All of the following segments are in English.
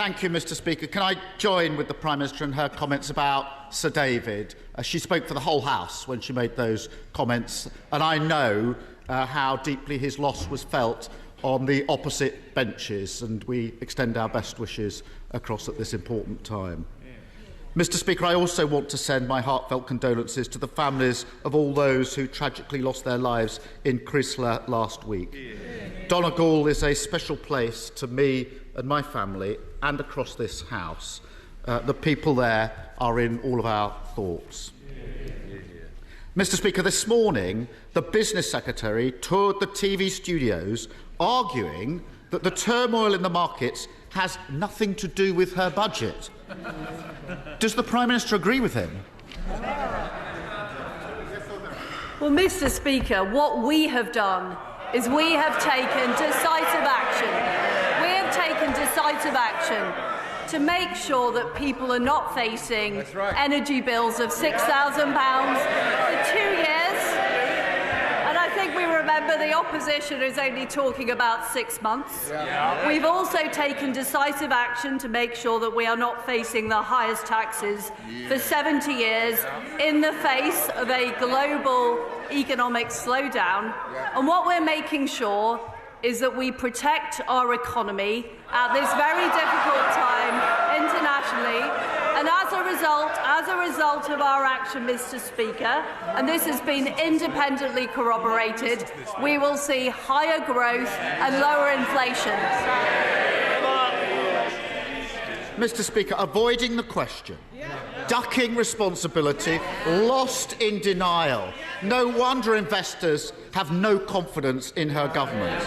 Thank you, Mr Speaker. Can I join with the Prime Minister in her comments about Sir David? She spoke for the whole House when she made those comments, and I know how deeply his loss was felt on the opposite benches, and we extend our best wishes across at this important time. Mr Speaker, I also want to send my heartfelt condolences to the families of all those who tragically lost their lives in Chrysler last week. Donegal is a special place to me and my family and across this House. The people there are in all of our thoughts. Mr Speaker, this morning the Business Secretary toured the TV studios arguing that the turmoil in the markets has nothing to do with her budget. Does the Prime Minister agree with him? Well, Mr Speaker, what we have done is we have taken decisive action. We have taken decisive action to make sure that people are not facing energy bills of £6,000 for 2 years. And I think we remember the opposition is only talking about 6 months. We've also taken decisive action to make sure that we are not facing the highest taxes for 70 years in the face of a global economic slowdown. And what we're making sure is that we protect our economy at this very difficult time internationally. And as a result of our action, Mr Speaker, and this has been independently corroborated, we will see higher growth and lower inflation. Mr Speaker, avoiding the question, ducking responsibility, lost in denial. No wonder investors have no confidence in her government.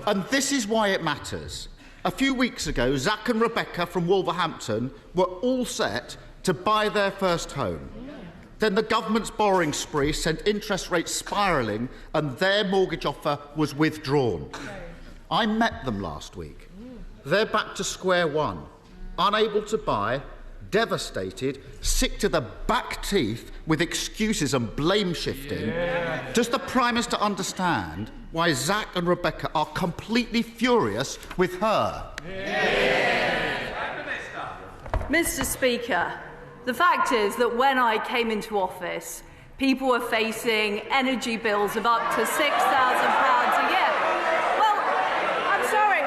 And this is why it matters. A few weeks ago, Zach and Rebecca from Wolverhampton were all set to buy their first home. Then the government's borrowing spree sent interest rates spiralling and their mortgage offer was withdrawn. I met them last week. They're back to square one, unable to buy, devastated, sick to the back teeth with excuses and blame shifting. Does the Prime Minister understand why Zach and Rebecca are completely furious with her? Mr Speaker, the fact is that when I came into office, people were facing energy bills of up to £6,000 a year. Well, I'm sorry.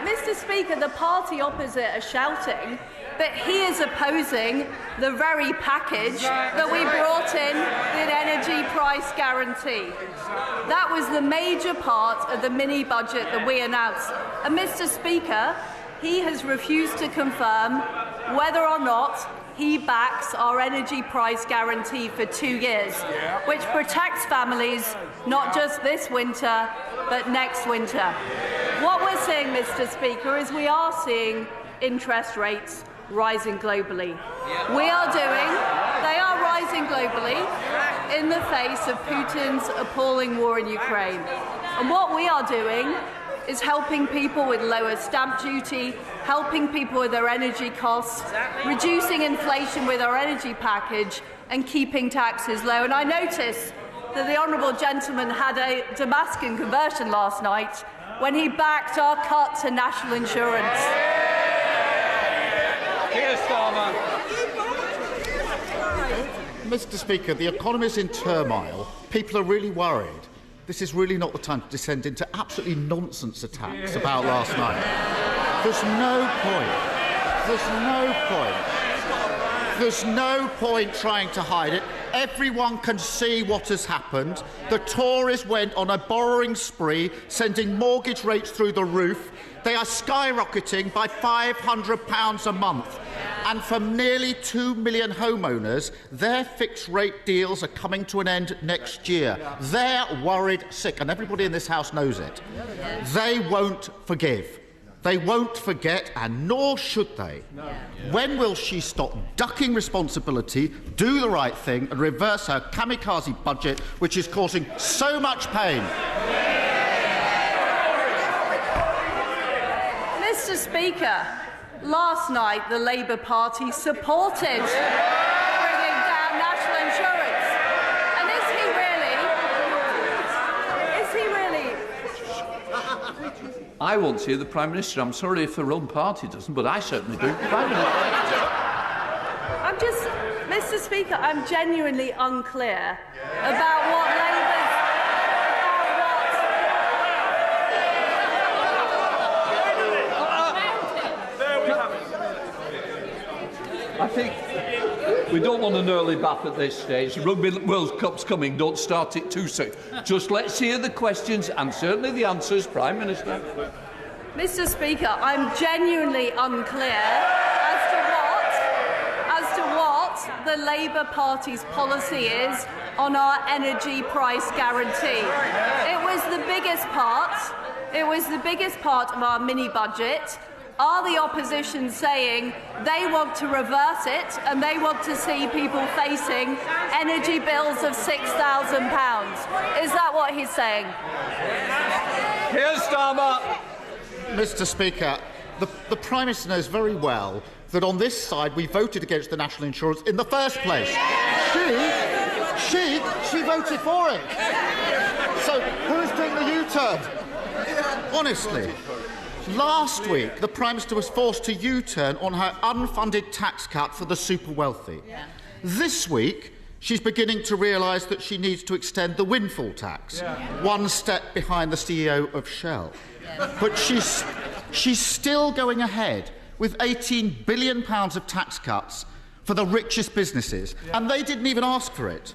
Mr Speaker, the party opposite are shouting that he is opposing the very package that we brought in, the energy price guarantee. That was the major part of the mini-budget that we announced. And Mr Speaker, he has refused to confirm whether or not he backs our energy price guarantee for 2 years, which protects families not just this winter, but next winter. What we're seeing, Mr Speaker, is we are seeing interest rates rising globally. They are rising globally in the face of Putin's appalling war in Ukraine. And what we are doing is helping people with lower stamp duty, helping people with their energy costs, reducing inflation with our energy package and keeping taxes low. And I noticed that the honourable gentleman had a Damascus conversion last night when he backed our cut to national insurance. Mr Speaker, the economy is in turmoil. People are really worried. This is really not the time to descend into absolutely nonsense attacks about last night. There's no point trying to hide it. Everyone can see what has happened. The Tories went on a borrowing spree, sending mortgage rates through the roof. They are skyrocketing by £500 a month. And for nearly 2 million homeowners, their fixed-rate deals are coming to an end next year. They're worried sick, and everybody in this House knows it. They won't forgive. They won't forget, and nor should they. When will she stop ducking responsibility, do the right thing, and reverse her kamikaze budget, which is causing so much pain? Mr Speaker, last night the Labour Party supported bringing down national insurance. And is he really? I won't see the Prime Minister. I'm sorry if her own party doesn't, but I certainly do. Prime Minister. Mr. Speaker, I'm genuinely unclear about what Labour's... I think we don't want an early bath at this stage. Rugby World Cup's coming. Don't start it too soon. Just let's hear the questions and certainly the answers, Prime Minister. Mr. Speaker, I'm genuinely unclear as to what the Labour Party's policy is on our energy price guarantee. It was the biggest part of our mini-budget. Are the opposition saying they want to reverse it and they want to see people facing energy bills of £6,000? Is that what he's saying? Here's Starmer. Mr. Speaker, the Prime Minister knows very well that on this side we voted against the national insurance in the first place. She voted for it. So who's doing the U-turn? Honestly. Last week, the Prime Minister was forced to U-turn on her unfunded tax cut for the super wealthy. Yeah. This week, she's beginning to realise that she needs to extend the windfall tax, one step behind the CEO of Shell. Yeah. But she's still going ahead with £18 billion of tax cuts for the richest businesses, and they didn't even ask for it.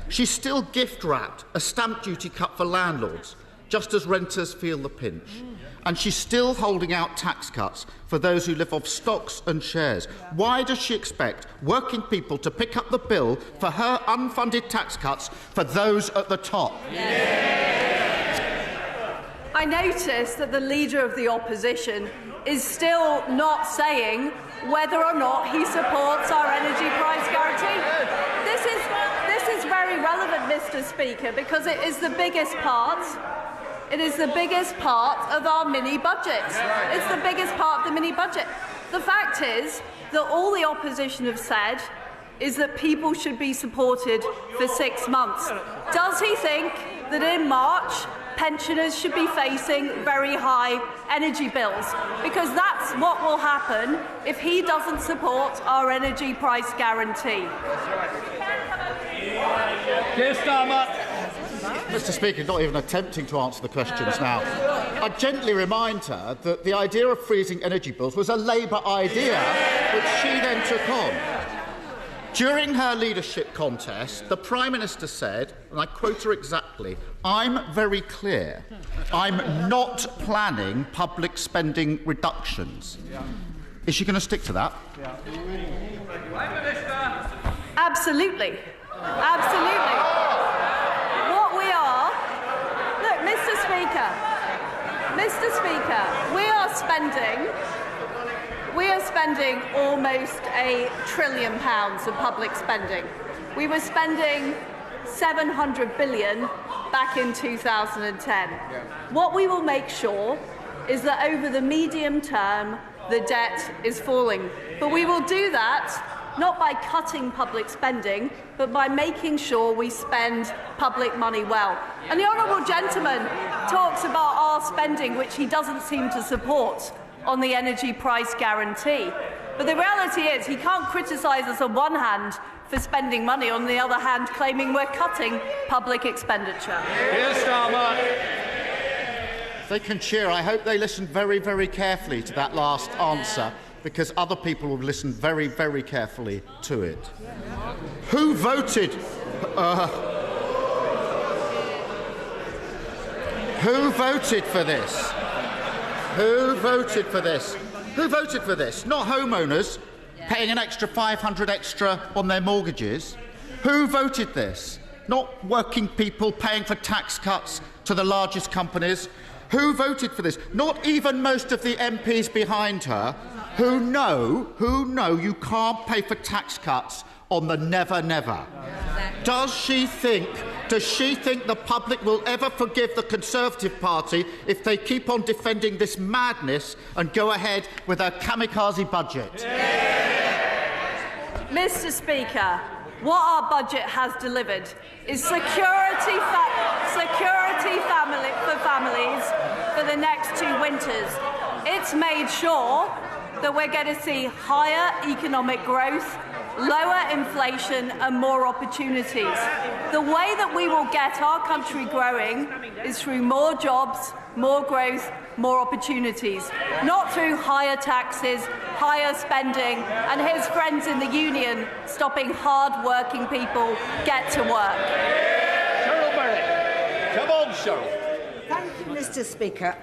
She's still gift-wrapped a stamp duty cut for landlords, just as renters feel the pinch. And she's still holding out tax cuts for those who live off stocks and shares. Why does she expect working people to pick up the bill for her unfunded tax cuts for those at the top? I notice that the Leader of the Opposition is still not saying whether or not he supports our energy price guarantee. This is very relevant, Mr. Speaker, because it is the biggest part. It is the biggest part of our mini-budget. It's the biggest part of the mini-budget. The fact is that all the opposition have said is that people should be supported for 6 months. Does he think that in March pensioners should be facing very high energy bills? Because that's what will happen if he doesn't support our energy price guarantee. Yes, Starmer. Mr. Speaker, not even attempting to answer the questions now. I gently remind her that the idea of freezing energy bills was a Labour idea, which she then took on. During her leadership contest, the Prime Minister said, and I quote her exactly, "I'm very clear. I'm not planning public spending reductions." Is she going to stick to that? Absolutely. Absolutely. Mr. Speaker, we are spending almost £1 trillion of public spending. We were spending $700 billion back in 2010. What we will make sure is that over the medium term, the debt is falling. But we will do that not by cutting public spending, but by making sure we spend public money well. And the honourable gentleman talks about our spending, which he doesn't seem to support, on the energy price guarantee. But the reality is he can't criticise us on one hand for spending money, on the other hand claiming we're cutting public expenditure. Here's Starmer. They can cheer. I hope they listen very, very carefully to that last answer, because other people will listen very, very carefully to it. Who voted? Who voted for this? Who voted for this? Who voted for this? Not homeowners paying an extra $500 extra on their mortgages. Who voted this? Not working people paying for tax cuts to the largest companies. Who voted for this? Not even most of the MPs behind her, who know you can't pay for tax cuts on the never, never. Does she think the public will ever forgive the Conservative Party if they keep on defending this madness and go ahead with a kamikaze budget? Mr. Speaker, what our budget has delivered is security for families, for the next 2 winters. It's made sure that we're going to see higher economic growth, lower inflation and more opportunities. The way that we will get our country growing is through more jobs, more growth, more opportunities, not through higher taxes, higher spending and his friends in the union stopping hard-working people get to work. Cheryl Berry. Come on, Cheryl. Thank you, Mr. Speaker.